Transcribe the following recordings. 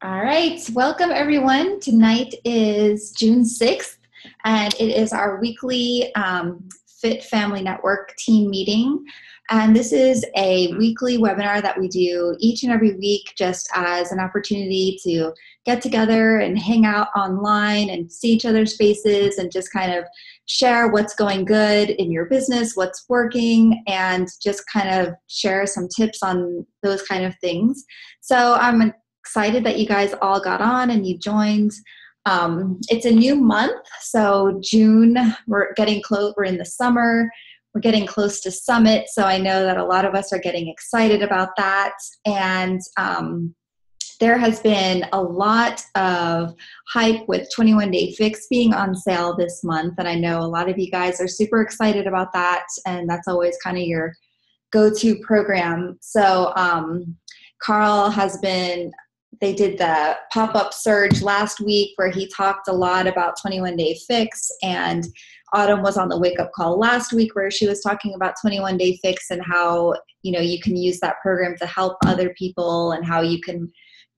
All right, welcome everyone. Tonight is June 6th, and it is our weekly Fit Family Network team meeting. And this is a weekly webinar that we do each and every week just as an opportunity to get together and hang out online and see each other's faces and just kind of share what's going good in your business, what's working, and just kind of share some tips on those kind of things. So I'm excited that you guys all got on and you joined. It's a new month, so June, we're getting close, we're in the summer, we're getting close to Summit, so I know that a lot of us are getting excited about that, and there has been a lot of hype with 21 Day Fix being on sale this month, and I know a lot of you guys are super excited about that, and that's always kind of your go-to program. So Carl has been, they did the pop-up surge last week where he talked a lot about 21 Day Fix, and Autumn was on the wake-up call last week where she was talking about 21 Day Fix and how, you know, you can use that program to help other people and how you can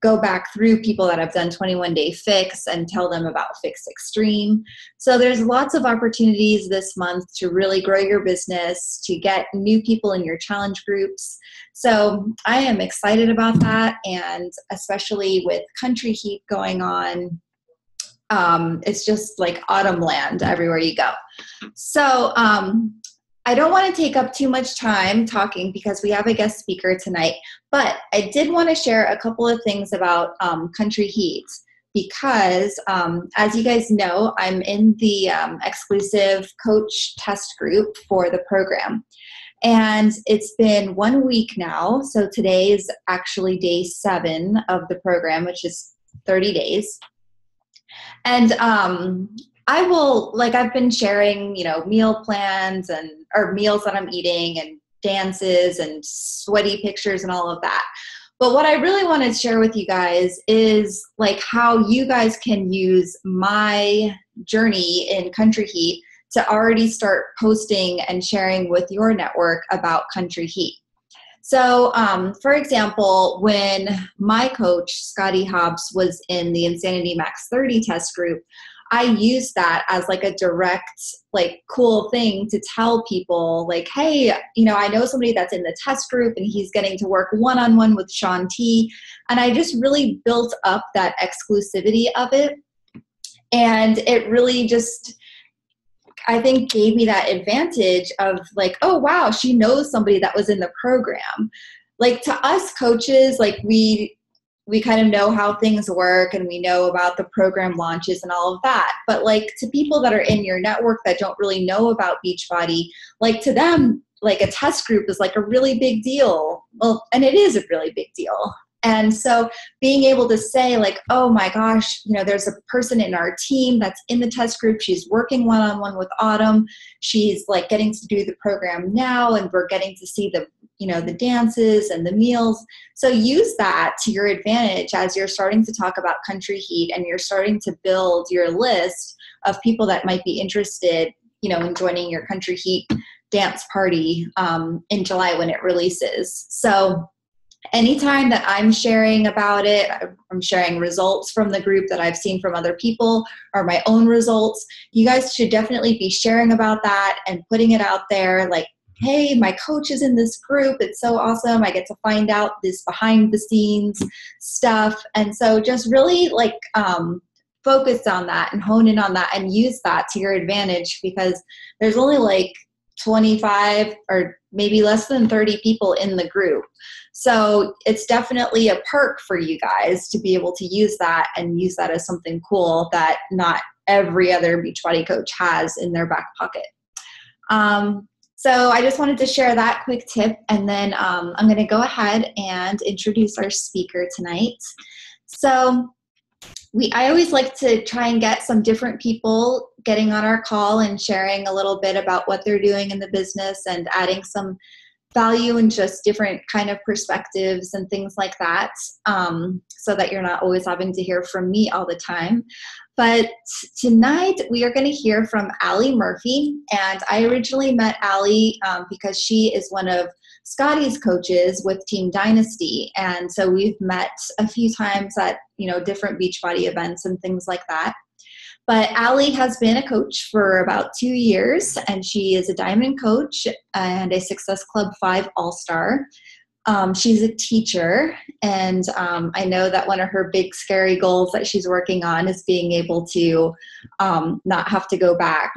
go back through people that have done 21 Day Fix and tell them about Fix Extreme. So there's lots of opportunities this month to really grow your business, to get new people in your challenge groups. So I am excited about that, and especially with country heat going on, it's just like autumn land everywhere you go. So I don't want to take up too much time talking because we have a guest speaker tonight, but I did want to share a couple of things about country heat because as you guys know, I'm in the exclusive coach test group for the program. And it's been 1 week now. So today is actually day 7 of the program, which is 30 days. And I will, like, I've been sharing, you know, meal plans or meals that I'm eating and dances and sweaty pictures and all of that. But what I really want to share with you guys is like how you guys can use my journey in country heat to already start posting and sharing with your network about country heat. So, for example, when my coach, Scotty Hobbs, was in the Insanity Max 30 test group, I used that as like a direct, like, cool thing to tell people, like, hey, you know, I know somebody that's in the test group and he's getting to work one-on-one with Shaun T. And I just really built up that exclusivity of it. And it really just, I think, gave me that advantage of like, oh, wow, she knows somebody that was in the program. Like, to us coaches, like, we kind of know how things work and we know about the program launches and all of that. But like, to people that are in your network that don't really know about Beachbody, like, to them, like, a test group is like a really big deal. Well, and it is a really big deal. And so being able to say like, oh my gosh, you know, there's a person in our team that's in the test group. She's working one-on-one with Autumn. She's like getting to do the program now, and we're getting to see the, you know, the dances and the meals. So use that to your advantage as you're starting to talk about country heat and you're starting to build your list of people that might be interested, you know, in joining your country heat dance party in July when it releases. So anytime that I'm sharing about it, I'm sharing results from the group that I've seen from other people or my own results, you guys should definitely be sharing about that and putting it out there like, hey, my coach is in this group. It's so awesome. I get to find out this behind the scenes stuff. And so just really like focus on that and hone in on that and use that to your advantage, because there's only like 25 or maybe less than 30 people in the group. So it's definitely a perk for you guys to be able to use that and use that as something cool that not every other Beachbody coach has in their back pocket. So I just wanted to share that quick tip, and then I'm going to go ahead and introduce our speaker tonight. So I always like to try and get some different people getting on our call and sharing a little bit about what they're doing in the business and adding some value and just different kind of perspectives and things like that, so that you're not always having to hear from me all the time. But tonight we are going to hear from Allie Murphy, and I originally met Allie because she is one of Scotty's coaches with Team Dynasty. And so we've met a few times at, different Beachbody events and things like that. But Allie has been a coach for about 2 years, and she is a Diamond coach and a Success Club 5 All-Star. She's a teacher, and I know that one of her big scary goals that she's working on is being able to not have to go back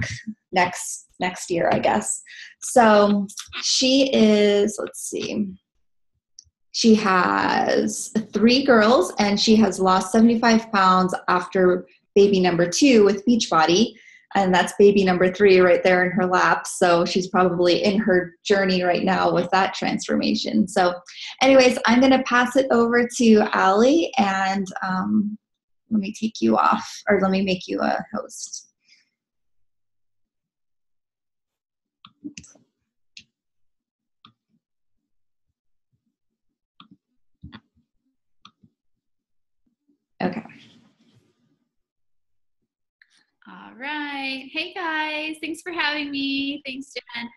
next year, I guess. So she is, let's see, she has 3 girls, and she has lost 75 pounds after baby number 2 with Beachbody. And that's baby number 3 right there in her lap. So she's probably in her journey right now with that transformation. So anyways, I'm going to pass it over to Allie, and let me take you off, or let me make you a host. Okay. All right. Hey guys, thanks for having me. Thanks, Jen.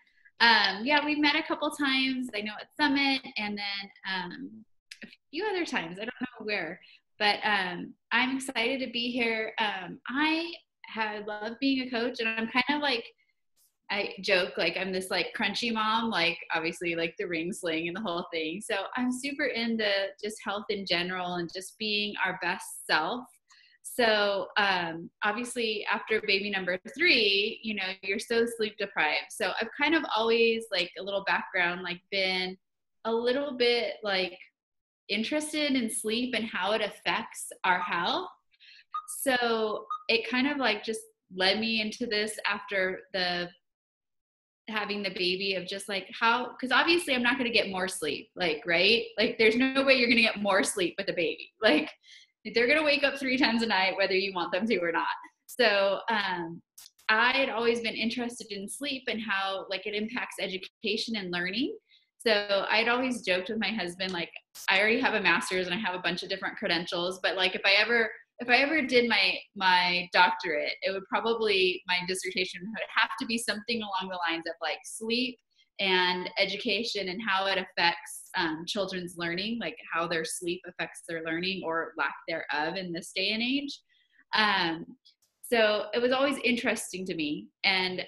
Yeah, we've met a couple times. I know at Summit, and then a few other times. I don't know where, but I'm excited to be here. I love being a coach, and I'm kind of like, I joke like I'm this like crunchy mom, like obviously like the ring sling and the whole thing. So I'm super into just health in general and just being our best self. So obviously after baby number 3, you're so sleep deprived. So I've kind of always, like a little background, like been a little bit like interested in sleep and how it affects our health. So it kind of like just led me into this after having the baby, of just like how, because obviously I'm not going to get more sleep, like, right? Like there's no way you're going to get more sleep with a baby. Like they're going to wake up 3 times a night, whether you want them to or not. So I had always been interested in sleep and how like it impacts education and learning. So I'd always joked with my husband, like I already have a master's and I have a bunch of different credentials, but like if I ever did my doctorate, it would probably, my dissertation would have to be something along the lines of like sleep and education and how it affects children's learning, like how their sleep affects their learning or lack thereof in this day and age. So it was always interesting to me. And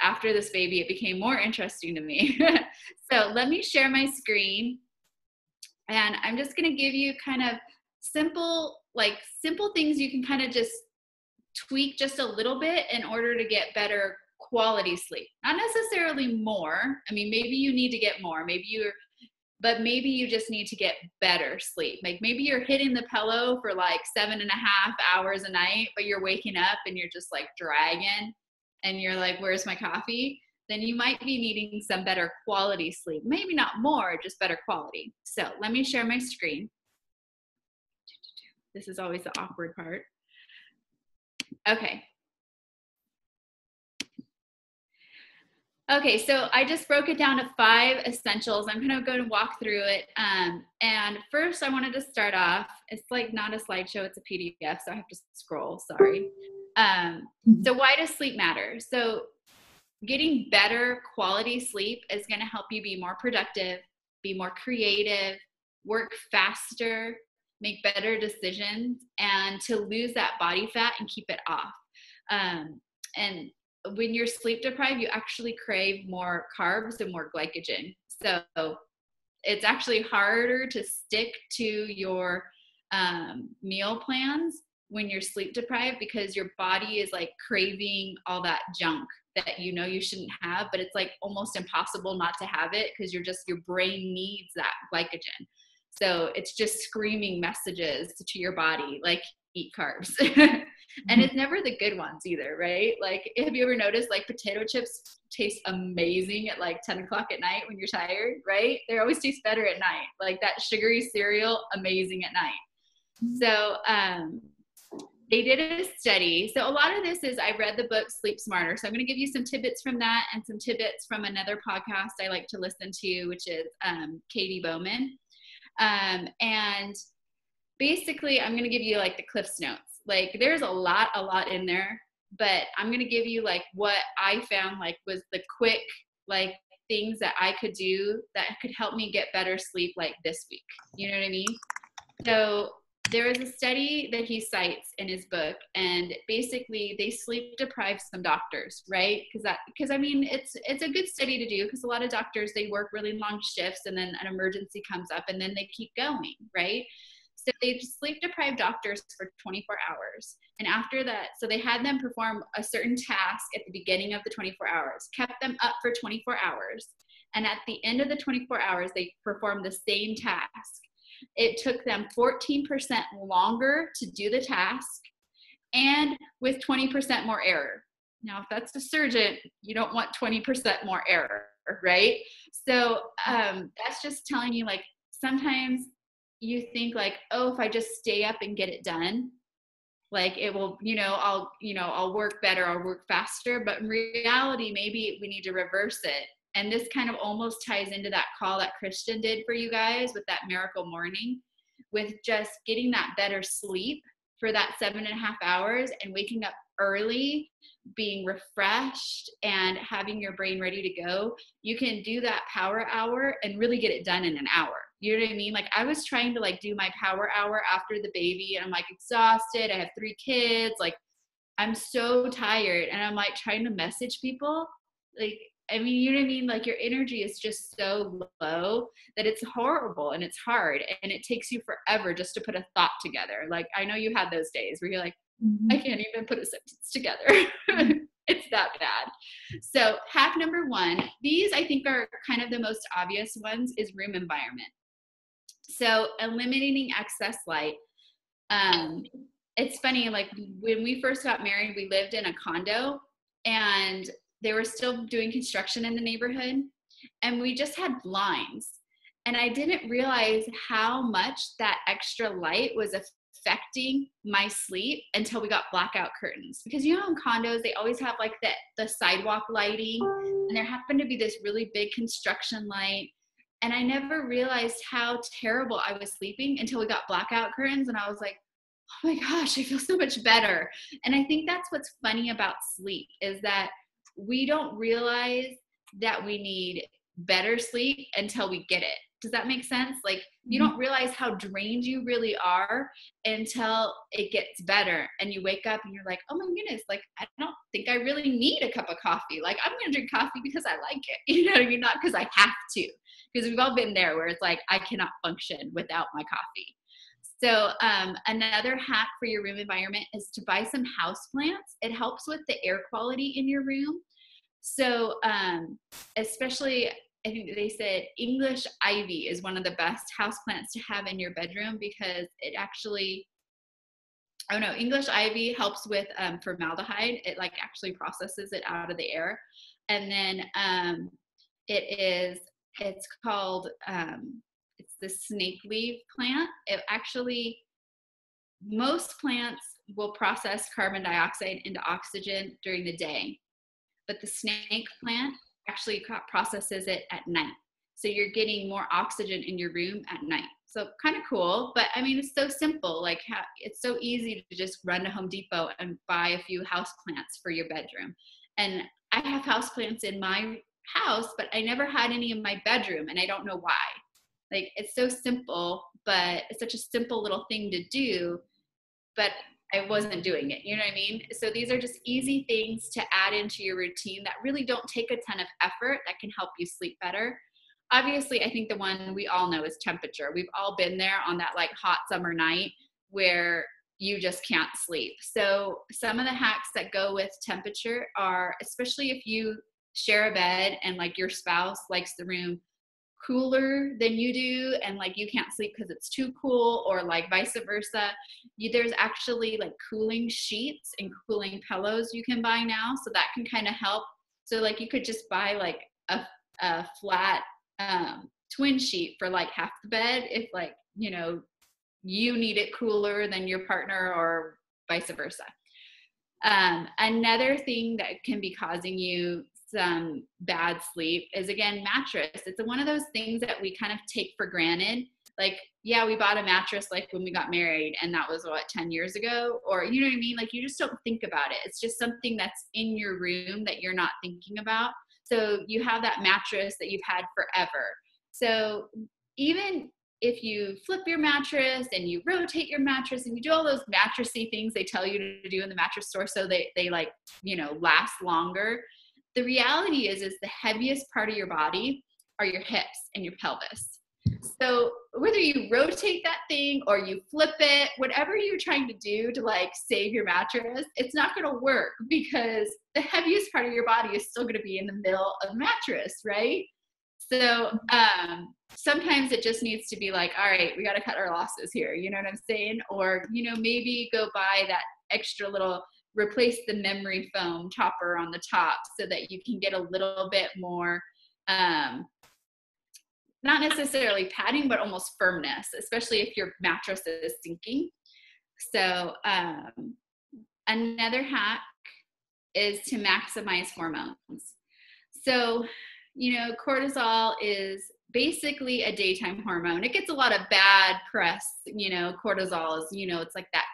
after this baby, it became more interesting to me. So let me share my screen. And I'm just going to give you kind of simple things you can kind of just tweak just a little bit in order to get better quality sleep. Not necessarily more. I mean, maybe you need to get more. But maybe you just need to get better sleep. Like maybe you're hitting the pillow for like 7.5 hours a night, but you're waking up and you're just like dragging and you're like, where's my coffee? Then you might be needing some better quality sleep. Maybe not more, just better quality. So let me share my screen. This is always the awkward part. Okay. Okay, so I just broke it down to 5 essentials. I'm going to go and walk through it. And first I wanted to start off, it's like not a slideshow, it's a PDF, so I have to scroll, sorry. So why does sleep matter? So getting better quality sleep is going to help you be more productive, be more creative, work faster, make better decisions, and to lose that body fat and keep it off. And when you're sleep deprived, you actually crave more carbs and more glycogen. So it's actually harder to stick to your meal plans when you're sleep deprived, because your body is like craving all that junk that you shouldn't have, but it's like almost impossible not to have it because your brain needs that glycogen. So it's just screaming messages to your body, like eat carbs. And it's never the good ones either, right? Like, have you ever noticed like potato chips taste amazing at like 10 o'clock at night when you're tired, right? They always taste better at night. Like that sugary cereal, amazing at night. So they did a study. So a lot of this is, I read the book Sleep Smarter. So I'm going to give you some tidbits from that and some tidbits from another podcast I like to listen to, which is Katie Bowman. And basically I'm going to give you like the Cliff's Notes. Like there's a lot in there, but I'm going to give you like what I found like was the quick like things that I could do that could help me get better sleep like this week. You know what I mean? So there is a study that he cites in his book, and basically they sleep deprive some doctors, right? Because I mean, it's a good study to do, because a lot of doctors, they work really long shifts and then an emergency comes up and then they keep going, right? So they sleep deprive doctors for 24 hours. And after that, so they had them perform a certain task at the beginning of the 24 hours, kept them up for 24 hours. And at the end of the 24 hours, they performed the same task. It took them 14% longer to do the task, and with 20% more error. Now, if that's a surgeon, you don't want 20% more error, right? So that's just telling you, like, sometimes you think like, oh, if I just stay up and get it done, like it will, I'll work better, I'll work faster. But in reality, maybe we need to reverse it. And this kind of almost ties into that call that Christian did for you guys with that miracle morning, with just getting that better sleep for that 7.5 hours and waking up early, being refreshed and having your brain ready to go. You can do that power hour and really get it done in an hour. You know what I mean? Like, I was trying to like do my power hour after the baby, and I'm like exhausted. I have 3 kids. Like, I'm so tired, and I'm like trying to message people. Like, I mean, you know what I mean? Like, your energy is just so low that it's horrible and it's hard, and it takes you forever just to put a thought together. Like, I know you had those days where you're like, I can't even put a sentence together. It's that bad. So hack number 1, these I think are kind of the most obvious ones, is room environment. So eliminating excess light. It's funny, like when we first got married, we lived in a condo, and they were still doing construction in the neighborhood, and we just had blinds. And I didn't realize how much that extra light was affecting my sleep until we got blackout curtains. Because in condos, they always have like the sidewalk lighting, and there happened to be this really big construction light. And I never realized how terrible I was sleeping until we got blackout curtains, and I was like, oh my gosh, I feel so much better. And I think that's what's funny about sleep, is that we don't realize that we need better sleep until we get it. Does that make sense? Like, you don't realize how drained you really are until it gets better, and you wake up and you're like, oh my goodness, like, I don't think I really need a cup of coffee. Like, I'm going to drink coffee because I like it. You know what I mean? Not because I have to, because we've all been there where it's like, I cannot function without my coffee. So another hack for your room environment is to buy some houseplants. It helps with the air quality in your room. So especially, I think they said English ivy is one of the best houseplants to have in your bedroom, because it actually, English ivy helps with formaldehyde. It like actually processes it out of the air. And then it's called, it's the snake leaf plant. It actually, most plants will process carbon dioxide into oxygen during the day, but the snake plant actually processes it at night. So you're getting more oxygen in your room at night. So kind of cool, but I mean, it's so simple. Like, it's so easy to just run to Home Depot and buy a few houseplants for your bedroom. And I have houseplants in my house, but I never had any in my bedroom, and I don't know why. Like, it's so simple, but it's such a simple little thing to do, but I wasn't doing it. You know what I mean? So these are just easy things to add into your routine that really don't take a ton of effort, that can help you sleep better. Obviously, I think the one we all know is temperature. We've all been there on that like hot summer night where you just can't sleep. So some of the hacks that go with temperature are, especially if you share a bed and like your spouse likes the room cooler than you do, and like you can't sleep because it's too cool, or like vice versa, there's actually like cooling sheets and cooling pillows you can buy now, so that can kind of help. So like you could just buy like a flat twin sheet for like half the bed if like you need it cooler than your partner, or vice versa. Another thing that can be causing you some bad sleep is, again, mattress. It's one of those things that we kind of take for granted. Like, yeah, we bought a mattress like when we got married, and that was 10 years ago, or you know what I mean? Like, you just don't think about it. It's just something that's in your room that you're not thinking about. So you have that mattress that you've had forever. So even if you flip your mattress and you rotate your mattress and you do all those mattressy things they tell you to do in the mattress store so they like, last longer, the reality is the heaviest part of your body are your hips and your pelvis. So whether you rotate that thing or you flip it, whatever you're trying to do to like save your mattress, it's not going to work because the heaviest part of your body is still going to be in the middle of the mattress, right? So sometimes it just needs to be like, all right, we got to cut our losses here. You know what I'm saying? Or, maybe go buy that extra little, replace the memory foam topper on the top so that you can get a little bit more, not necessarily padding, but almost firmness, especially if your mattress is sinking. So another hack is to maximize hormones. So, cortisol is basically a daytime hormone. It gets a lot of bad press, cortisol is, it's like that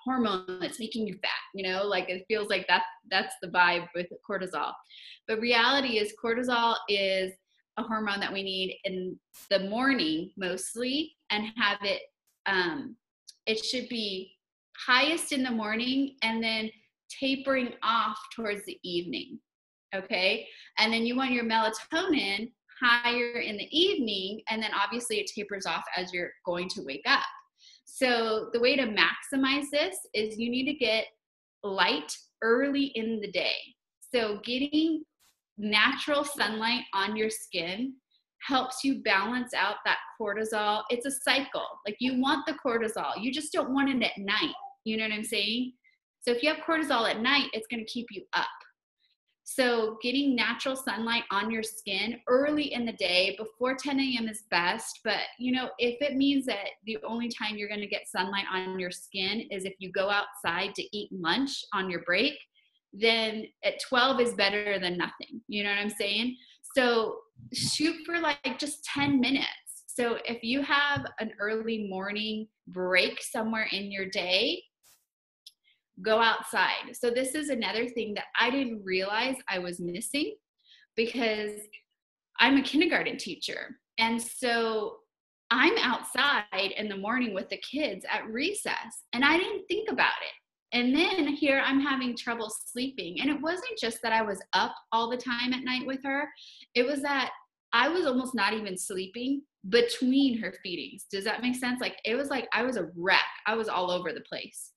hormone that's making you fat, like it feels like that's the vibe with cortisol. But reality is cortisol is a hormone that we need in the morning mostly, and have it, it should be highest in the morning and then tapering off towards the evening. Okay. And then you want your melatonin higher in the evening. And then obviously it tapers off as you're going to wake up. So the way to maximize this is you need to get light early in the day. So getting natural sunlight on your skin helps you balance out that cortisol. It's a cycle. Like you want the cortisol, you just don't want it at night. You know what I'm saying? So if you have cortisol at night, it's going to keep you up. So getting natural sunlight on your skin early in the day before 10 a.m. is best. But, if it means that the only time you're going to get sunlight on your skin is if you go outside to eat lunch on your break, then at 12 is better than nothing. You know what I'm saying? So shoot for like just 10 minutes. So if you have an early morning break somewhere in your day, go outside. So this is another thing that I didn't realize I was missing because I'm a kindergarten teacher. And so I'm outside in the morning with the kids at recess, and I didn't think about it. And then here I'm having trouble sleeping. And it wasn't just that I was up all the time at night with her. It was that I was almost not even sleeping between her feedings. Does that make sense? Like it was like I was a wreck. I was all over the place.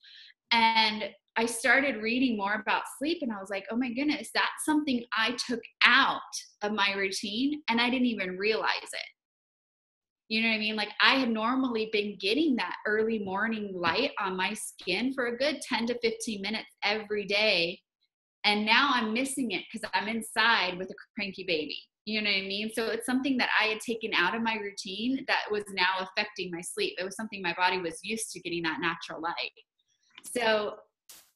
And I started reading more about sleep, and I was like, oh my goodness, that's something I took out of my routine and I didn't even realize it. You know what I mean? Like I had normally been getting that early morning light on my skin for a good 10 to 15 minutes every day. And now I'm missing it because I'm inside with a cranky baby. You know what I mean? So it's something that I had taken out of my routine that was now affecting my sleep. It was something my body was used to getting that natural light. So,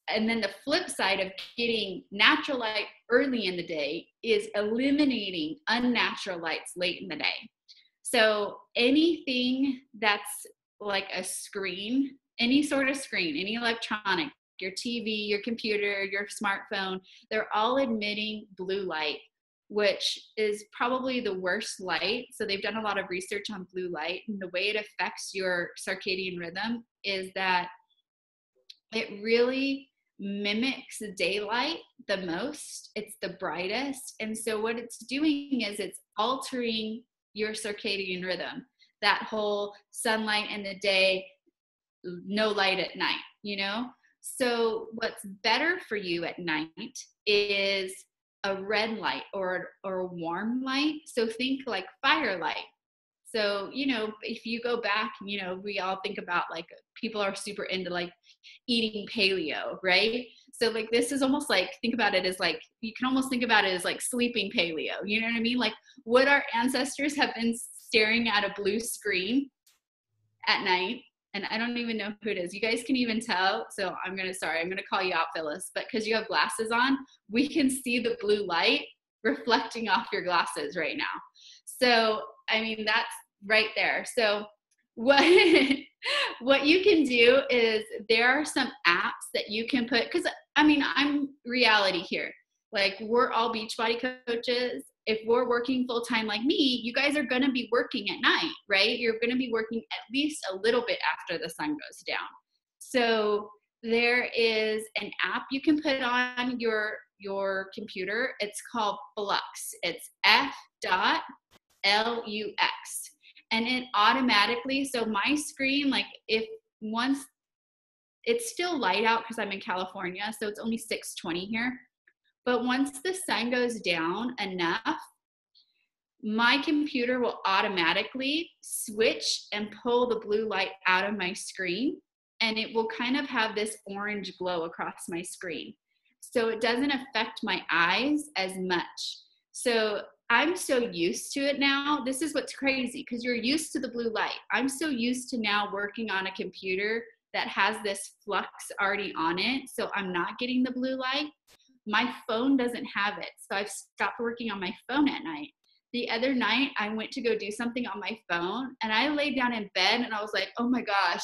and then the flip side of getting natural light early in the day is eliminating unnatural lights late in the day. So anything that's like a screen, any sort of screen, any electronic, your TV, your computer, your smartphone, they're all emitting blue light, which is probably the worst light. So they've done a lot of research on blue light, and the way it affects your circadian rhythm is that it really mimics daylight the most. It's the brightest. And so what it's doing is it's altering your circadian rhythm, that whole sunlight in the day, no light at night, So what's better for you at night is a red light or a warm light. So think like firelight. So, if you go back, we all think about like people are super into like eating paleo, right? So like this is almost like, think about it as like, you can almost think about it as like sleeping paleo. You know what I mean? Like would our ancestors have been staring at a blue screen at night? And I don't even know who it is. You guys can even tell. So I'm going to call you out, Phyllis, but because you have glasses on, we can see the blue light reflecting off your glasses right now. So, I mean, that's right there. So what you can do is there are some apps that you can put, because I mean, I'm reality here. Like, we're all Beachbody coaches. If we're working full time like me, you guys are going to be working at night, right? You're going to be working at least a little bit after the sun goes down. So there is an app you can put on your computer. It's called Flux. It's F.LUX. And it automatically, so my screen, like, if once it's still light out because I'm in California, so it's only 6:20 here. But once the sun goes down enough, my computer will automatically switch and pull the blue light out of my screen, and it will kind of have this orange glow across my screen. So it doesn't affect my eyes as much. So I'm so used to it now. This is what's crazy, because you're used to the blue light. I'm so used to now working on a computer that has this flux already on it, so I'm not getting the blue light. My phone doesn't have it, so I've stopped working on my phone at night. The other night, I went to go do something on my phone, and I laid down in bed, and I was like, oh my gosh,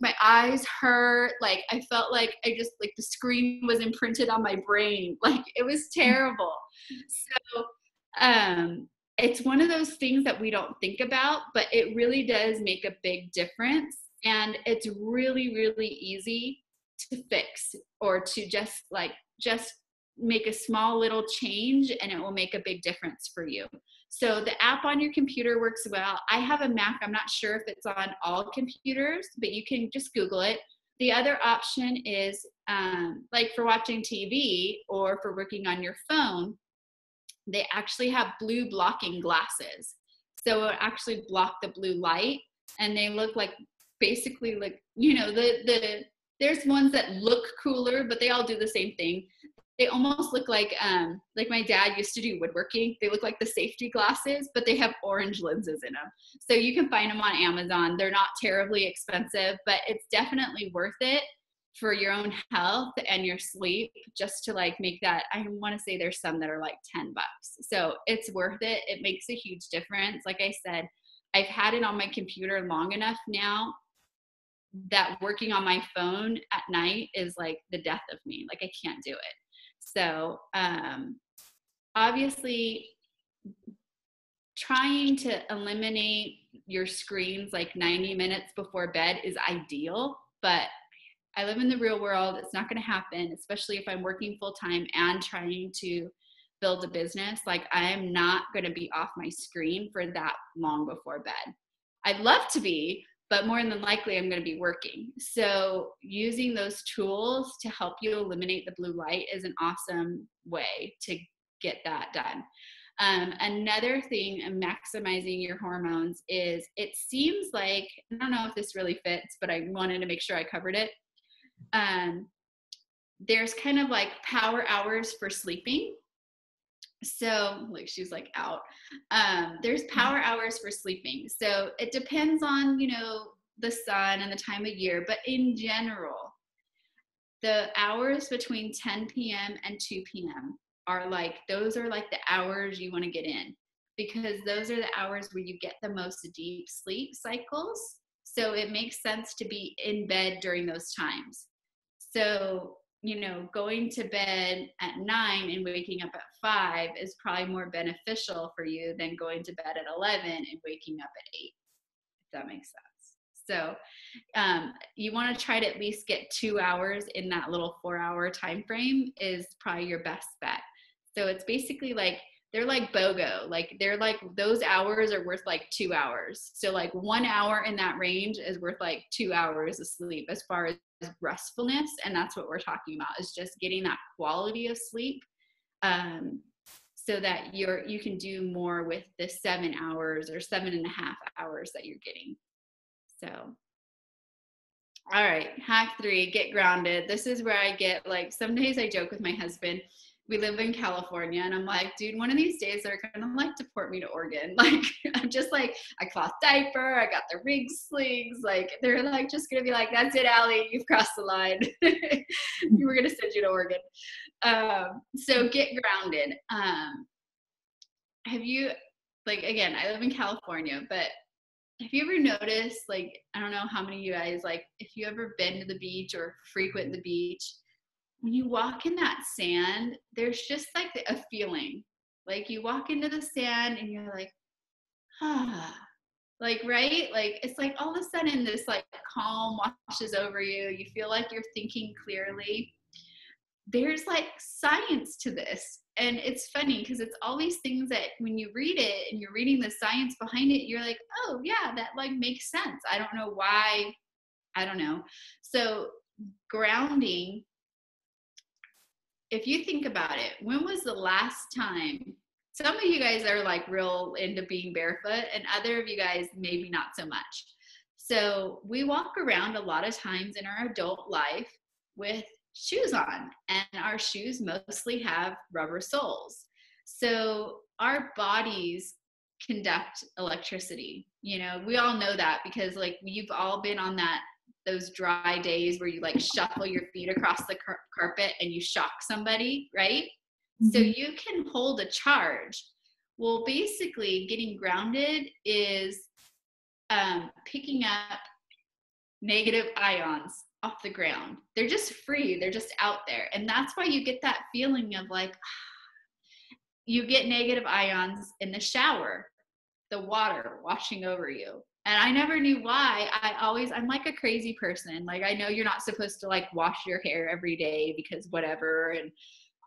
my eyes hurt. Like, I felt like like the screen was imprinted on my brain. Like, it was terrible. So it's one of those things that we don't think about, but it really does make a big difference. And it's really, really easy to fix, or to just make a small little change, and it will make a big difference for you. So the app on your computer works well. I have a Mac. I'm not sure if it's on all computers, but you can just Google it. The other option is like for watching TV or for working on your phone, they actually have blue blocking glasses. So it actually block the blue light, and they look like, basically, like, there's ones that look cooler, but they all do the same thing. They almost look like my dad used to do woodworking. They look like the safety glasses, but they have orange lenses in them. So you can find them on Amazon. They're not terribly expensive, but it's definitely worth it for your own health and your sleep, just to like make that. I want to say there's some that are like $10. So it's worth it. It makes a huge difference. Like I said, I've had it on my computer long enough now that working on my phone at night is like the death of me. Like, I can't do it. So obviously, trying to eliminate your screens like 90 minutes before bed is ideal, but I live in the real world. It's not going to happen, especially if I'm working full time and trying to build a business. Like, I am not going to be off my screen for that long before bed. I'd love to be, but more than likely I'm going to be working. So using those tools to help you eliminate the blue light is an awesome way to get that done. Another thing in maximizing your hormones is, it seems like, I don't know if this really fits, but I wanted to make sure I covered it. There's kind of like power hours for sleeping. So, like, she's like out. There's power hours for sleeping. So it depends on, the sun and the time of year, but in general, the hours between 10 p.m. and 2 p.m. those are like the hours you want to get in, because those are the hours where you get the most deep sleep cycles. So it makes sense to be in bed during those times. So, going to bed at 9 and waking up at 5 is probably more beneficial for you than going to bed at 11 and waking up at 8, if that makes sense. So you want to try to at least get 2 hours in that little 4-hour time frame is probably your best bet. So it's basically like, they're like BOGO. Like, they're like, those hours are worth like 2 hours. So like 1 hour in that range is worth like 2 hours of sleep as far as restfulness. And that's what we're talking about, is just getting that quality of sleep, so that you can do more with the 7 hours or 7.5 hours that you're getting. So, all right, hack 3, get grounded. This is where I get, like, some days I joke with my husband. We live in California, and I'm like, dude, one of these days they're gonna like deport me to Oregon. Like, I'm just like a cloth diaper, I got the rig slings, like, they're like just gonna be like, that's it, Allie, you've crossed the line. We're gonna send you to Oregon. So get grounded. Have you, like, again, I live in California, but have you ever noticed, like, I don't know how many of you guys, like, if you ever been to the beach or frequent the beach, when you walk in that sand, there's just like a feeling. Like you walk into the sand and you're like, ah, like, right? Like, it's like all of a sudden this like calm washes over you. You feel like you're thinking clearly. There's like science to this. And it's funny because it's all these things that when you read it and you're reading the science behind it, you're like, oh yeah, that like makes sense. I don't know why. I don't know. So grounding, if you think about it, when was the last time? Some of you guys are like real into being barefoot, and other of you guys maybe not so much. So we walk around a lot of times in our adult life with shoes on, and our shoes mostly have rubber soles. So our bodies conduct electricity. You know, we all know that because like you've all been on those dry days where you like shuffle your feet across the carpet and you shock somebody, right? Mm-hmm. So you can hold a charge. Well, basically getting grounded is picking up negative ions off the ground. They're just free. They're just out there. And that's why you get that feeling of like, you get negative ions in the shower, the water washing over you. And I never knew why. I'm like a crazy person. Like, I know you're not supposed to like wash your hair every day because whatever and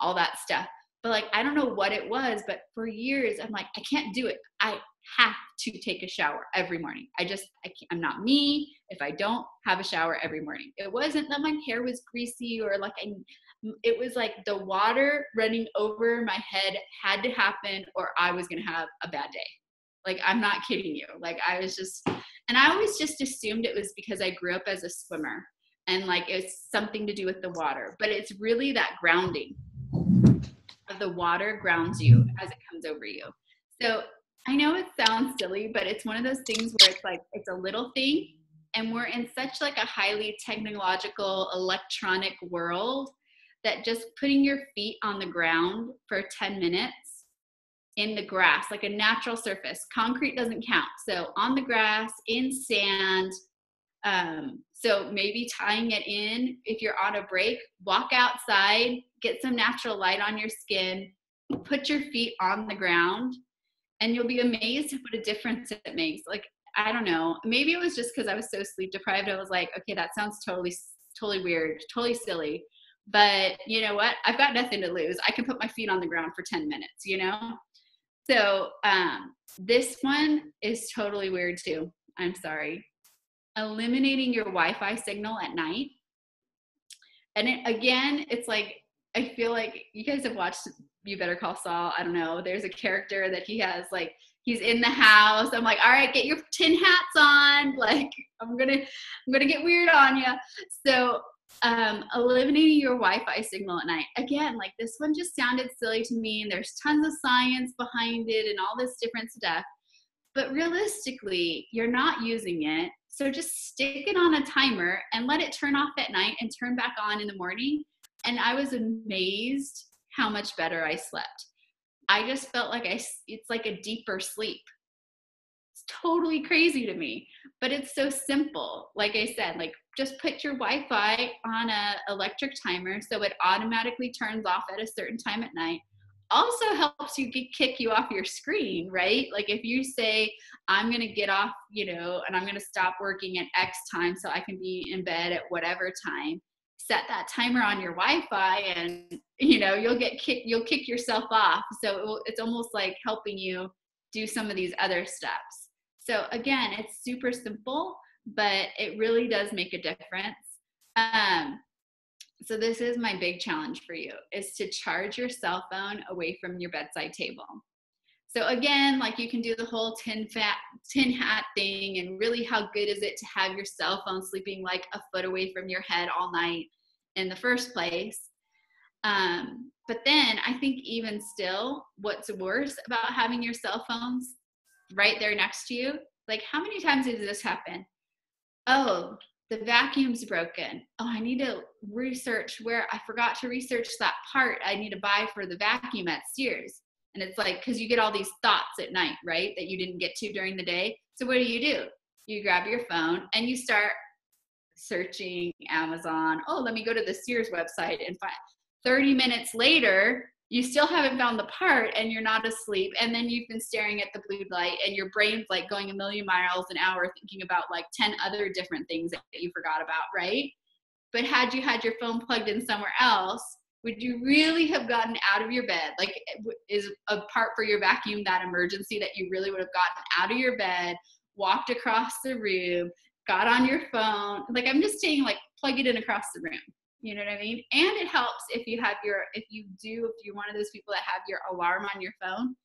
all that stuff. But like, I don't know what it was, but for years I'm like, I can't do it. I have to take a shower every morning. I'm not me if I don't have a shower every morning. It wasn't that my hair was greasy or like it was like the water running over my head had to happen or I was going to have a bad day. Like, I'm not kidding you. Like, and I always just assumed it was because I grew up as a swimmer and like it's something to do with the water, but it's really that grounding of the water grounds you as it comes over you. So I know it sounds silly, but it's one of those things where it's like, it's a little thing and we're in such like a highly technological electronic world that just putting your feet on the ground for 10 minutes in the grass, like a natural surface. Concrete doesn't count. So on the grass, in sand. So maybe tying it in, if you're on a break, walk outside, get some natural light on your skin, put your feet on the ground, and you'll be amazed at what a difference it makes. Like, I don't know, maybe it was just because I was so sleep deprived. I was like, okay, that sounds totally weird, totally silly. But you know what? I've got nothing to lose. I can put my feet on the ground for 10 minutes, you know? So this one is totally weird too. I'm sorry. Eliminating your Wi-Fi signal at night. And again, it's like, I feel like you guys have watched You Better Call Saul. I don't know. There's a character that he has like, he's in the house. I'm like, all right, get your tin hats on. Like, I'm gonna get weird on you. So eliminating your Wi-Fi signal at night. Again, like this one just sounded silly to me and there's tons of science behind it and all this different stuff. But realistically, you're not using it. So just stick it on a timer and let it turn off at night and turn back on in the morning. And I was amazed how much better I slept. I just felt like it's like a deeper sleep. It's totally crazy to me, but it's so simple. Like I said, like just put your Wi-Fi on a electric timer so it automatically turns off at a certain time at night. Also helps you kick you off your screen, right? Like if you say, I'm going to get off, you know, and I'm going to stop working at X time so I can be in bed at whatever time, set that timer on your Wi-Fi and, you know, you'll kick yourself off. So it's almost like helping you do some of these other steps. So again, it's super simple, but it really does make a difference. So this is my big challenge for you, is to charge your cell phone away from your bedside table. So again, like you can do the whole tin hat thing, and really how good is it to have your cell phone sleeping like a foot away from your head all night in the first place. But then I think even still, what's worse about having your cell phones right there next to you, like how many times does this happen? Oh, the vacuum's broken. Oh, I need to research I forgot to research that part I need to buy for the vacuum at Sears. And it's like, because you get all these thoughts at night, right, that you didn't get to during the day. So what do? You grab your phone and you start searching Amazon. Oh, let me go to the Sears website and find 30 minutes later, you still haven't found the part and you're not asleep. And then you've been staring at the blue light and your brain's like going a million miles an hour thinking about like 10 other different things that you forgot about, right? But had you had your phone plugged in somewhere else, would you really have gotten out of your bed? Like, is a part for your vacuum that emergency that you really would have gotten out of your bed, walked across the room, got on your phone? Like, I'm just saying, like, plug it in across the room. You know what I mean? And it helps if you're one of those people that have your alarm on your phone.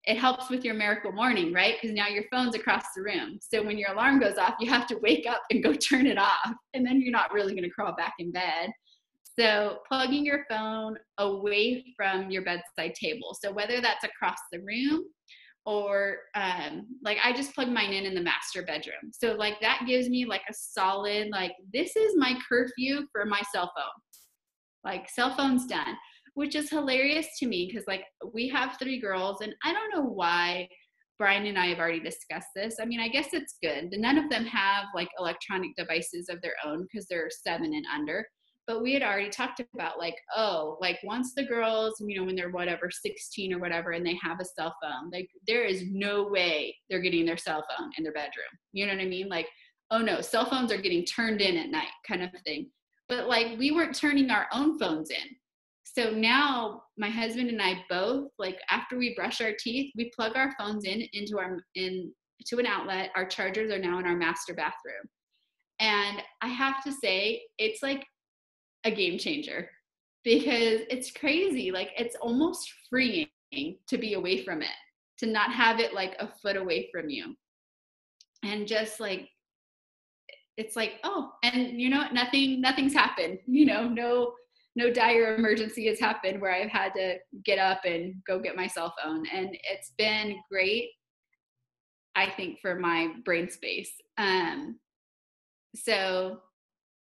It helps with your miracle morning, right? Because now your phone's across the room. So when your alarm goes off, you have to wake up and go turn it off. And then you're not really going to crawl back in bed. So plugging your phone away from your bedside table. So whether that's across the room or like I just plug mine in the master bedroom. So like that gives me like a solid, like this is my curfew for my cell phone. Like cell phone's done, which is hilarious to me because like we have 3 girls and I don't know why Brian and I have already discussed this. I mean, I guess it's good. None of them have like electronic devices of their own because they're 7 and under. But we had already talked about like, oh, like once the girls, you know, when they're whatever, 16 or whatever, and they have a cell phone, like there is no way they're getting their cell phone in their bedroom. You know what I mean? Like, oh no, cell phones are getting turned in at night kind of thing. But like we weren't turning our own phones in. So now my husband and I both, like after we brush our teeth, we plug our phones into an outlet. Our chargers are now in our master bathroom. And I have to say, it's like a game changer because it's crazy. Like it's almost freeing to be away from it, to not have it like a foot away from you. And just like, it's like, oh, and you know, nothing's happened, you know, no dire emergency has happened where I've had to get up and go get my cell phone. And it's been great, I think, for my brain space. So,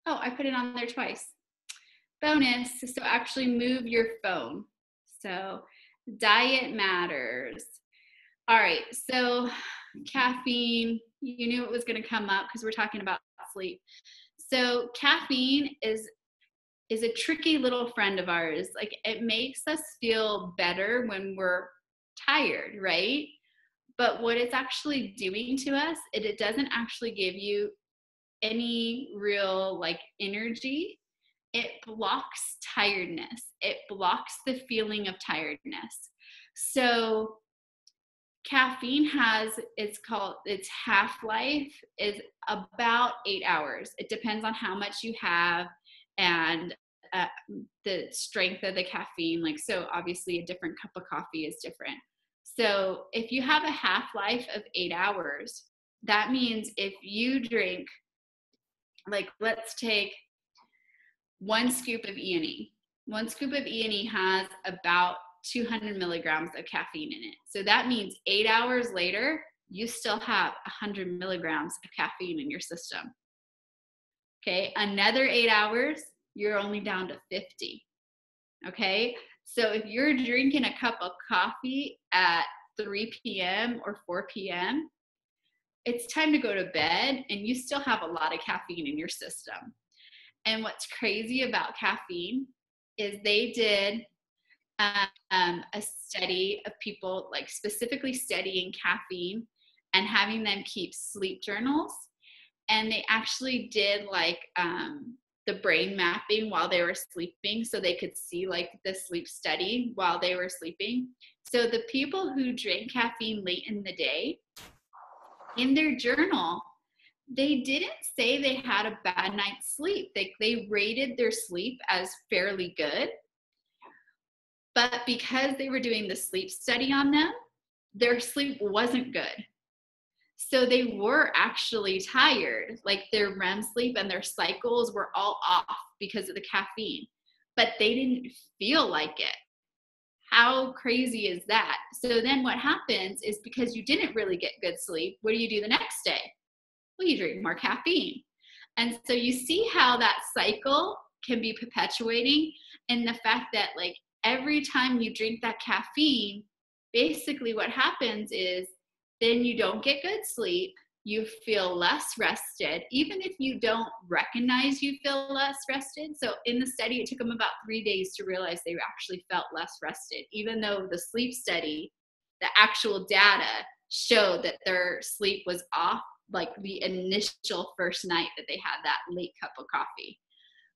oh, I put it on there twice. Bonus, so actually move your phone. So diet matters. All right, so caffeine, you knew it was going to come up because we're talking about sleep. So caffeine is a tricky little friend of ours. Like it makes us feel better when we're tired, right? But what it's actually doing to us, it doesn't actually give you any real like energy. It blocks tiredness. It blocks the feeling of tiredness. So caffeine has, its half-life is about 8 hours. It depends on how much you have and the strength of the caffeine. Like, so obviously a different cup of coffee is different. So if you have a half-life of 8 hours, that means if you drink, like let's take 1 scoop of E&E. 1 scoop of E&E has about 200 milligrams of caffeine in it. So that means 8 hours later, you still have 100 milligrams of caffeine in your system. Okay, another 8 hours, you're only down to 50. Okay, so if you're drinking a cup of coffee at 3 p.m. or 4 p.m., it's time to go to bed and you still have a lot of caffeine in your system. And what's crazy about caffeine is they did a study of people like specifically studying caffeine and having them keep sleep journals. And they actually did like the brain mapping while they were sleeping so they could see like the sleep study while they were sleeping. So the people who drank caffeine late in the day, in their journal, they didn't say they had a bad night's sleep. They rated their sleep as fairly good. But because they were doing the sleep study on them, their sleep wasn't good. So they were actually tired. Like their REM sleep and their cycles were all off because of the caffeine. But they didn't feel like it. How crazy is that? So then what happens is because you didn't really get good sleep, what do you do the next day? Well, you drink more caffeine. And so you see how that cycle can be perpetuating, and the fact that like every time you drink that caffeine, basically what happens is then you don't get good sleep, you feel less rested, even if you don't recognize you feel less rested. So in the study, it took them about 3 days to realize they actually felt less rested, even though the sleep study, the actual data showed that their sleep was off like the initial first night that they had that late cup of coffee.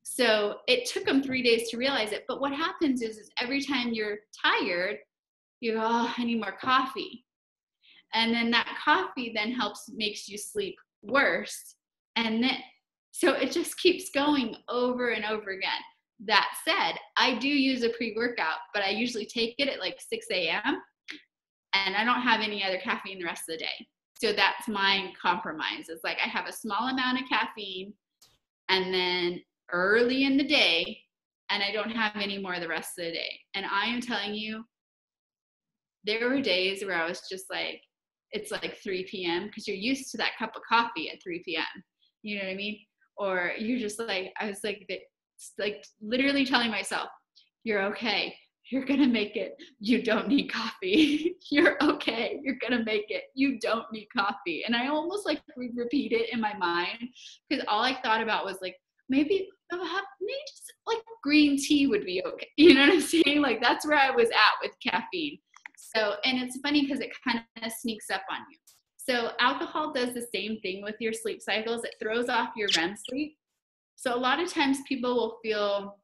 So it took them 3 days to realize it. But what happens is every time you're tired, you go, oh, I need more coffee. And then that coffee then makes you sleep worse. And then, so it just keeps going over and over again. That said, I do use a pre-workout, but I usually take it at like 6 a.m. and I don't have any other caffeine the rest of the day. So that's my compromise. It's like I have a small amount of caffeine and then early in the day, and I don't have any more the rest of the day. And I am telling you, there were days where I was just like, it's like 3 p.m. because you're used to that cup of coffee at 3 p.m. You know what I mean? Or you're just like, I was like literally telling myself, you're okay. You're going to make it. You don't need coffee. You're okay. You're going to make it. You don't need coffee. And I almost like repeat it in my mind because all I thought about was like, maybe just like green tea would be okay. You know what I'm saying? Like that's where I was at with caffeine. So, and it's funny because it kind of sneaks up on you. So alcohol does the same thing with your sleep cycles. It throws off your REM sleep. So a lot of times people will feel,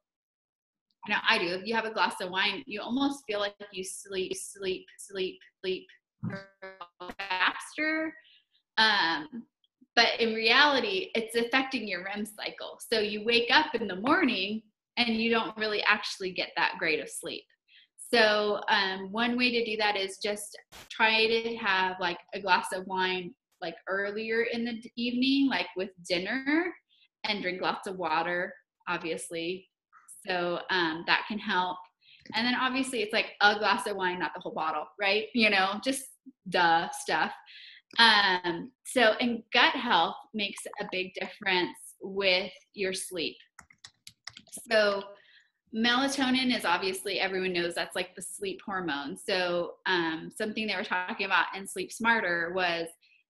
I do, if you have a glass of wine, you almost feel like you sleep faster. But in reality, it's affecting your REM cycle. So you wake up in the morning and you don't really actually get that great of sleep. So one way to do that is just try to have like a glass of wine like earlier in the evening, like with dinner, and drink lots of water, obviously. So that can help. And then obviously it's like a glass of wine, not the whole bottle, right? Just duh stuff. So, and gut health makes a big difference with your sleep. So melatonin is obviously, everyone knows that's like the sleep hormone. So something they were talking about in Sleep Smarter was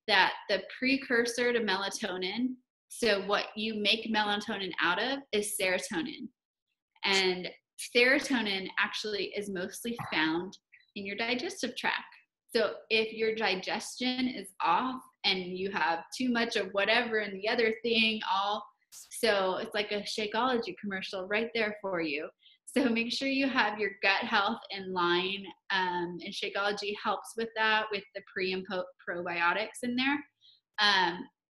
that the precursor to melatonin, so what you make melatonin out of is serotonin. And serotonin actually is mostly found in your digestive tract. So if your digestion is off and you have too much of whatever and the other thing, so it's like a Shakeology commercial right there for you. So make sure you have your gut health in line, and Shakeology helps with that, with the pre and probiotics in there.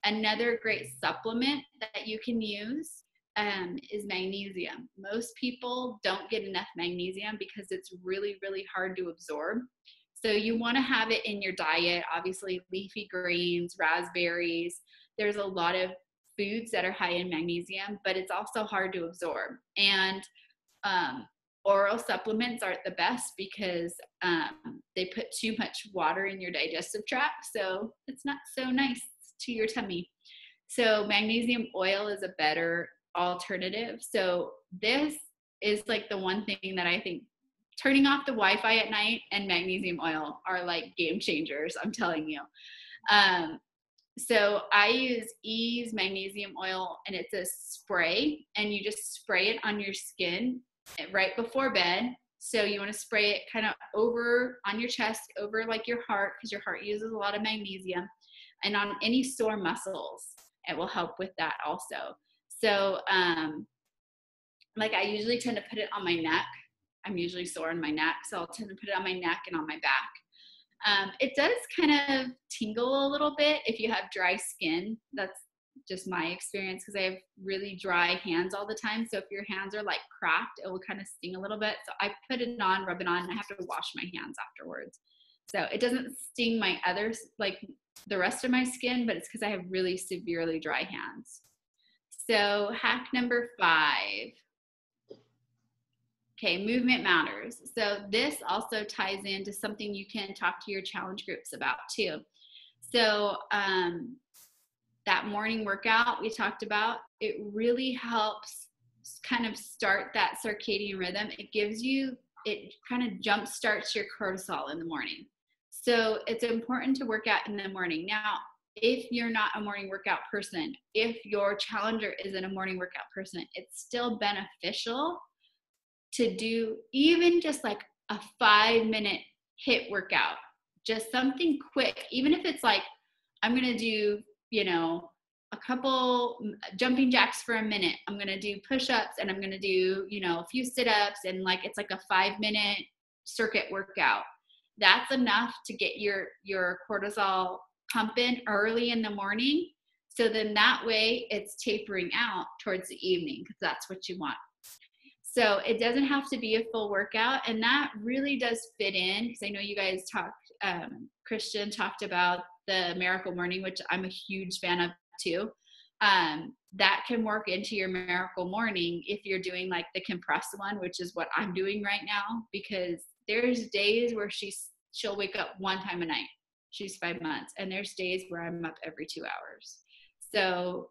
Another great supplement that you can use is magnesium. Most people don't get enough magnesium because it's really, really hard to absorb. So you want to have it in your diet, obviously leafy greens, raspberries. There's a lot of foods that are high in magnesium, but it's also hard to absorb. And oral supplements aren't the best because they put too much water in your digestive tract. So it's not so nice to your tummy. So magnesium oil is a better alternative. So this is like the one thing that I think turning off the Wi-Fi at night and magnesium oil are like game changers, I'm telling you. So I use Ease magnesium oil, and it's a spray, and you just spray it on your skin right before bed. So you want to spray it kind of over on your chest, over like your heart, because your heart uses a lot of magnesium, and on any sore muscles. It will help with that also. So like I usually tend to put it on my neck. I'm usually sore in my neck, so I'll tend to put it on my neck and on my back. It does kind of tingle a little bit if you have dry skin. That's just my experience because I have really dry hands all the time. So if your hands are like cracked, it will kind of sting a little bit. So I put it on, rub it on, and I have to wash my hands afterwards. So it doesn't sting my others, like the rest of my skin, but it's because I have really severely dry hands. So hack number 5. Okay, movement matters. So this also ties into something you can talk to your challenge groups about too. So that morning workout we talked about, it really helps kind of start that circadian rhythm. It kind of jump starts your cortisol in the morning. So it's important to work out in the morning. Now, if you're not a morning workout person, if your challenger isn't a morning workout person, it's still beneficial to do even just like a 5-minute HIIT workout, just something quick, even if it's like, I'm going to do, a couple jumping jacks for a minute. I'm going to do push-ups and I'm going to do, a few sit-ups, and like, it's like a 5-minute circuit workout. That's enough to get your cortisol pumping early in the morning. So then that way it's tapering out towards the evening, because that's what you want. So it doesn't have to be a full workout. And that really does fit in, because I know you guys talked, Christian talked about the Miracle Morning, which I'm a huge fan of too. That can work into your Miracle Morning if you're doing like the compressed one, which is what I'm doing right now, because there's days where she'll wake up one time a night. She's 5 months. And there's days where I'm up every 2 hours. So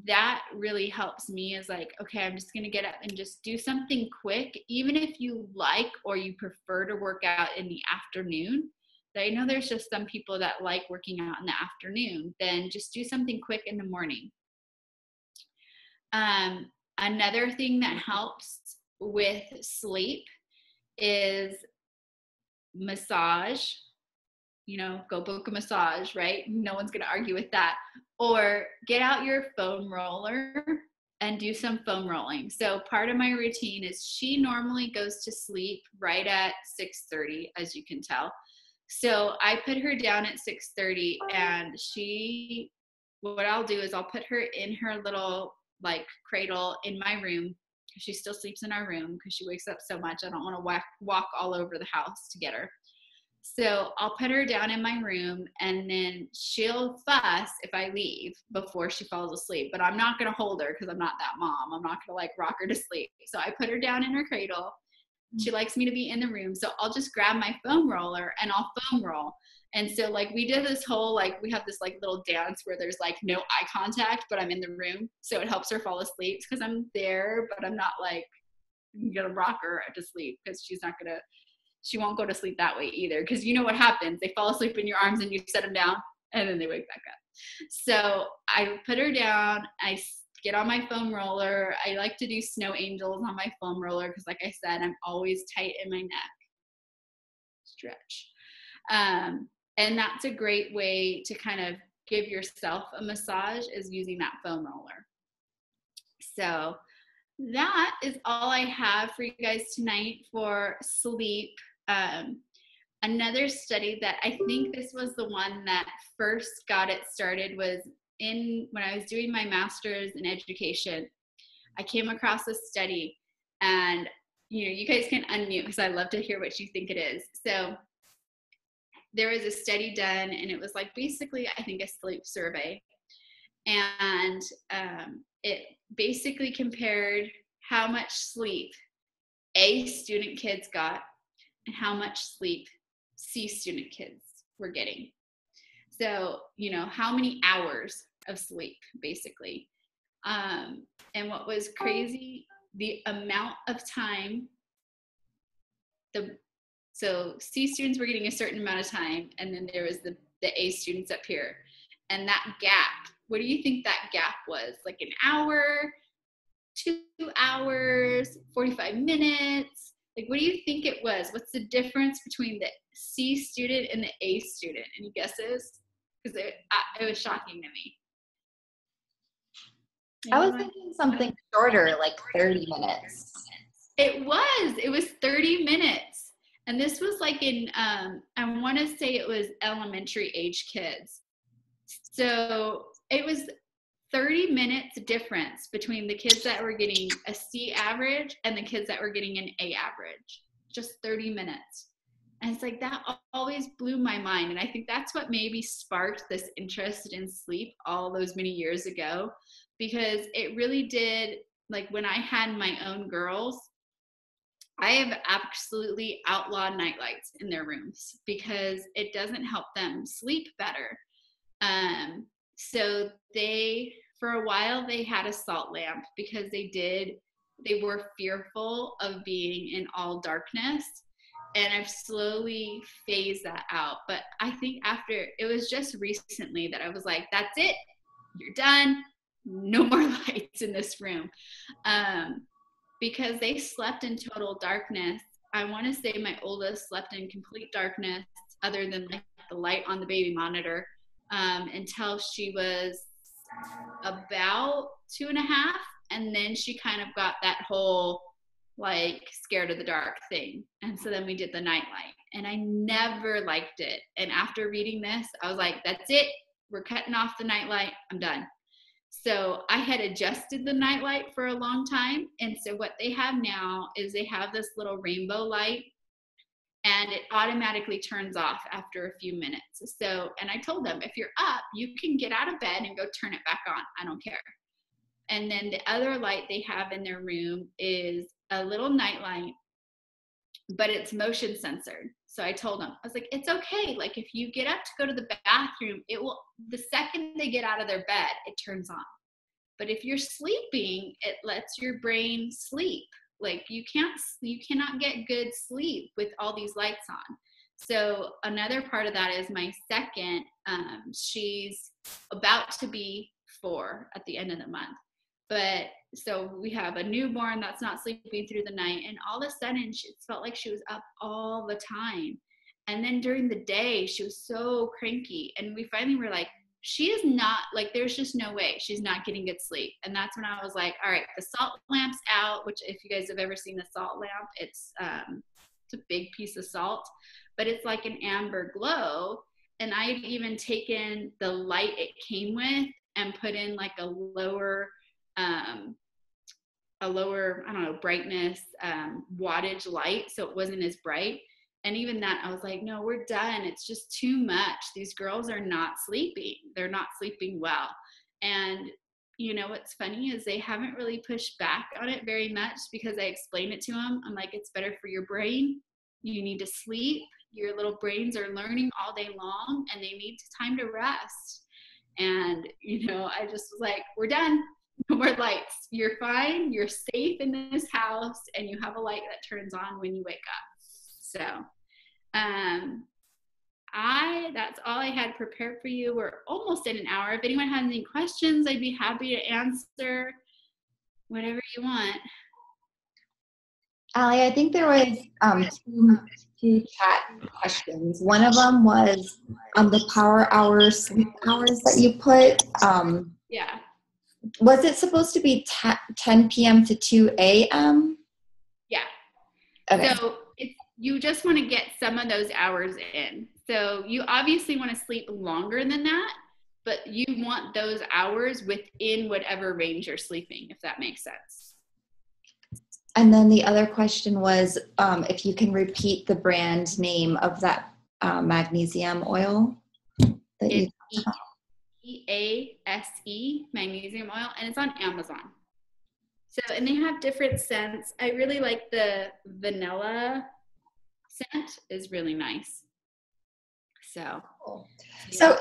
that really helps me, is like, okay, I'm just going to get up and just do something quick. Even if you like, or you prefer to work out in the afternoon, I know there's just some people that like working out in the afternoon, then just do something quick in the morning. Another thing that helps with sleep is massage. Go book a massage, right? No one's going to argue with that. Or get out your foam roller and do some foam rolling. So part of my routine is, she normally goes to sleep right at 6:30, as you can tell. So I put her down at 6:30, and what I'll do is I'll put her in her little like cradle in my room. She still sleeps in our room because she wakes up so much. I don't want to walk all over the house to get her. So I'll put her down in my room, and then she'll fuss if I leave before she falls asleep. But I'm not going to hold her, because I'm not that mom. I'm not going to like rock her to sleep. So I put her down in her cradle. She likes me to be in the room. So I'll just grab my foam roller and I'll foam roll. And so like, we did this whole, like, we have this like little dance where there's like no eye contact, but I'm in the room. So it helps her fall asleep, because I'm there, but I'm not like going to rock her to sleep, because she won't go to sleep that way either. Because you know what happens? They fall asleep in your arms and you set them down, and then they wake back up. So I put her down. I get on my foam roller. I like to do snow angels on my foam roller, because like I said, I'm always tight in my neck. Stretch. And that's a great way to kind of give yourself a massage, is using that foam roller. So that is all I have for you guys tonight for sleep. Another study that I think this was the one that first got it started was when I was doing my master's in education. I came across a study, and you guys can unmute, because I love to hear what you think it is. So there was a study done, and it was like basically, I think, a sleep survey. And it basically compared how much sleep A student kids got and how much sleep C student kids were getting. So, how many hours of sleep, basically. And what was crazy, the amount of time, so C students were getting a certain amount of time, and then there was the A students up here. And that gap, what do you think that gap was? Like an hour, 2 hours, 45 minutes? Like, what do you think it was? What's the difference between the C student and the A student? Any guesses? Because it was shocking to me. I was thinking something shorter, like 30 minutes. It was 30 minutes. And this was like in, I want to say it was elementary age kids. So it was 30 minutes difference between the kids that were getting a C average and the kids that were getting an A average. Just 30 minutes. And it's like, that always blew my mind. And I think that's what maybe sparked this interest in sleep all those many years ago, because it really did. Like, when I had my own girls, I have absolutely outlawed nightlights in their rooms, because it doesn't help them sleep better. So for a while, they had a salt lamp, because they were fearful of being in all darkness. and I've slowly phased that out. But I think after, it was just recently that I was like, that's it, you're done, no more lights in this room. Because they slept in total darkness. I want to say my oldest slept in complete darkness, other than like the light on the baby monitor, until she was about 2.5. And then she kind of got that whole like scared of the dark thing. And so then we did the nightlight, and I never liked it. And after reading this, I was like, that's it. We're cutting off the nightlight. I'm done. So I had adjusted the nightlight for a long time. And so what they have now is they have this little rainbow light, and it automatically turns off after a few minutes. So, and I told them, if you're up, you can get out of bed and go turn it back on. I don't care. And then the other light they have in their room is a little night light, but it's motion censored. So I told them, I was like, it's okay. Like if you get up to go to the bathroom, it will, the second they get out of their bed, it turns on. But if you're sleeping, it lets your brain sleep. Like you cannot get good sleep with all these lights on. So another part of that is my second, she's about to be 4 at the end of the month. But so we have a newborn that's not sleeping through the night, and all of a sudden it felt like she was up all the time. And then during the day, she was so cranky. And we finally were like, she is not, like, there's just no way she's not getting good sleep. And that's when I was like, all right, the salt lamp's out, which if you guys have ever seen the salt lamp, it's a big piece of salt, but it's like an amber glow. And I had even taken the light it came with and put in like a lower, I don't know, brightness, wattage light. So it wasn't as bright. And even that, I was like, no, we're done. It's just too much. These girls are not sleeping. They're not sleeping well. And you know, what's funny is they haven't really pushed back on it very much, because I explained it to them. I'm like, it's better for your brain. You need to sleep. Your little brains are learning all day long, and they need time to rest. And, you know, I just was like, we're done. No more lights. You're fine. You're safe in this house, and you have a light that turns on when you wake up. So, that's all I had prepared for you. We're almost at an hour. If anyone has any questions, I'd be happy to answer whatever you want. Allie, I think there was two chat questions. One of them was on the power hours, sleep hours that you put. Yeah. Was it supposed to be 10 p.m. to 2 a.m.? Yeah. Okay. So you just want to get some of those hours in. So you obviously want to sleep longer than that, but you want those hours within whatever range you're sleeping, if that makes sense. And then the other question was if you can repeat the brand name of that magnesium oil that you talked about. EASE, magnesium oil, and it's on Amazon. So, and they have different scents. I really like the vanilla scent, is really nice. So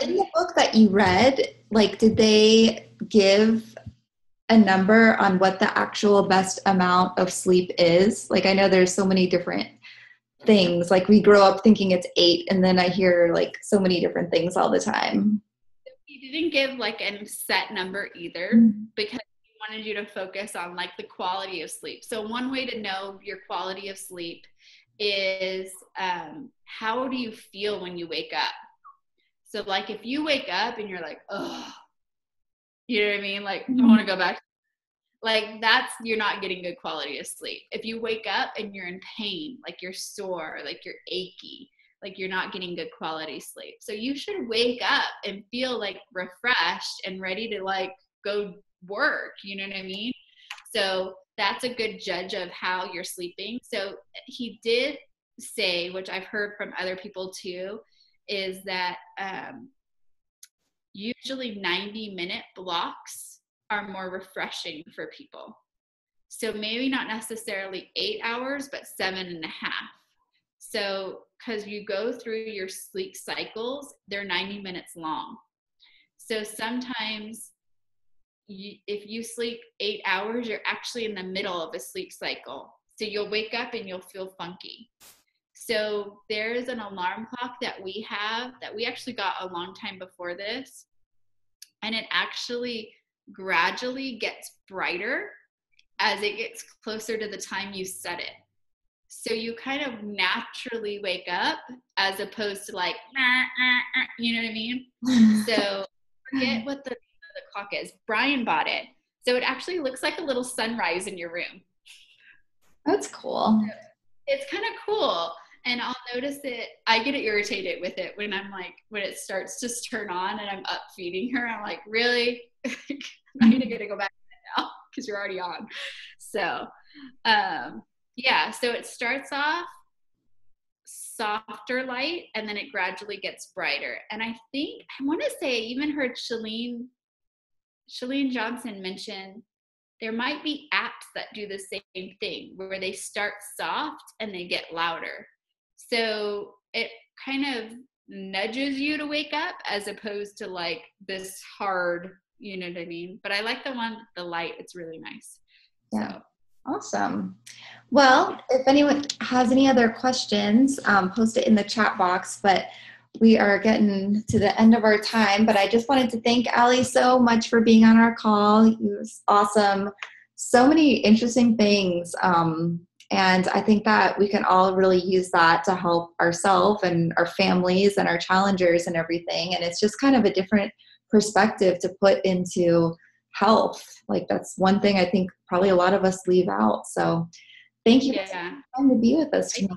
in the book that you read, like, did they give a number on what the actual best amount of sleep is? Like, I know there's so many different things. Like, we grow up thinking it's 8, and then I hear like so many different things all the time. He didn't give like a set number either, because he wanted you to focus on like the quality of sleep. So one way to know your quality of sleep is how do you feel when you wake up? So like if you wake up and you're like, oh, you know what I mean? Like, I want to go back. Like you're not getting good quality of sleep. If you wake up and you're in pain, like you're sore, like you're achy, like you're not getting good quality sleep. So you should wake up and feel like refreshed and ready to like go work. You know what I mean? So that's a good judge of how you're sleeping. So he did say, which I've heard from other people too, is that usually 90-minute blocks are more refreshing for people. So maybe not necessarily 8 hours, but 7.5. So, because you go through your sleep cycles, they're 90 minutes long. So sometimes if you sleep 8 hours, you're actually in the middle of a sleep cycle. So you'll wake up and you'll feel funky. So there's an alarm clock that we have that we actually got a long time before this. And it actually gradually gets brighter as it gets closer to the time you set it. So you kind of naturally wake up as opposed to like, you know what I mean? So forget what the name of the clock is. Brian bought it. So it actually looks like a little sunrise in your room. That's cool. It's kind of cool. And I'll notice it. I get irritated with it when when it starts to turn on and I'm up feeding her. I'm like, really? I'm going to go back now because you're already on. So, yeah, so it starts off softer light and then it gradually gets brighter. And I want to say I even heard Shalene Johnson mention there might be apps that do the same thing where they start soft and they get louder. So it kind of nudges you to wake up as opposed to like this hard, you know what I mean? But I like the one, the light, it's really nice. Yeah. So. Awesome. Well, if anyone has any other questions, post it in the chat box, but we are getting to the end of our time, but I just wanted to thank Allie so much for being on our call. It was awesome. So many interesting things. And I think that we can all really use that to help ourselves and our families and our challengers and everything. And it's just kind of a different perspective to put into health. Like that's one thing I think probably a lot of us leave out. So thank you for taking time to be with us tonight.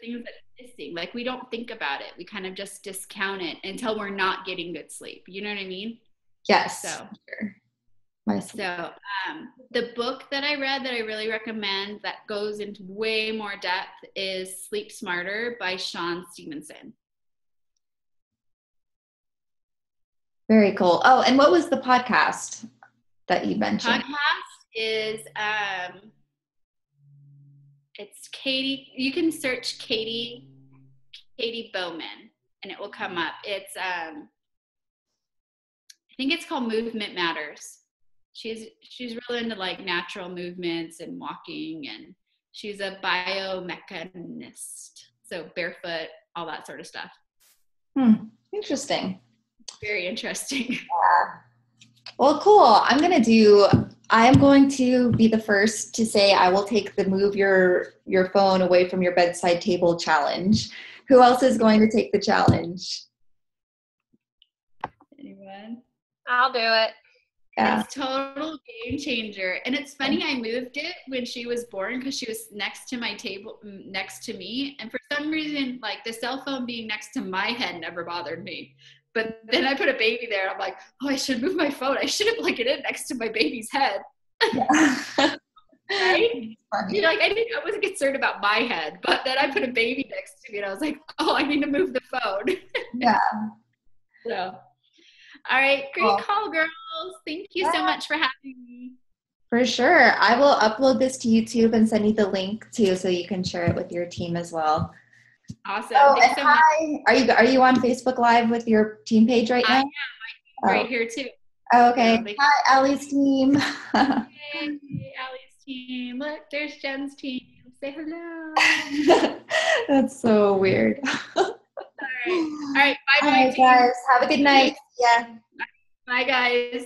Things that are missing. Like we don't think about it. We kind of just discount it until we're not getting good sleep. You know what I mean? Yes. So, sure. So the book that I read that I really recommend that goes into way more depth is Sleep Smarter by Sean Stevenson. Very cool. Oh, and what was the podcast that you mentioned? Podcast is it's Katie. You can search Katie Bowman and it will come up. It's I think it's called Movement Matters. She's really into like natural movements and walking, and she's a biomechanist. So barefoot, all that sort of stuff. Interesting. Very interesting. Yeah. Well, cool. I am going to be the first to say I will take the move your phone away from your bedside table challenge. Who else is going to take the challenge? Anyone? I'll do it. Yeah. It's total game changer. And it's funny, I moved it when she was born because she was next to my table, next to me. And for some reason, like the cell phone being next to my head never bothered me. But then I put a baby there. I'm like, oh, I should move my phone. I should have plugged it in next to my baby's head. Yeah. Right? You're like, I wasn't concerned about my head, but then I put a baby next to me and I was like, oh, I need to move the phone. Yeah. So, all right. Great call, girls. Thank you so much for having me. For sure. I will upload this to YouTube and send you the link too, so you can share it with your team as well. Awesome. Oh, Thanks so much. Are you on Facebook Live with your team page right now? I am. I'm right here too. Oh, okay. So hi, Allie's team. Hey, Allie's team. Look, there's Jen's team. Say hello. That's so weird. All right. Bye, All right, guys. Have a good night. Yeah. Bye, guys.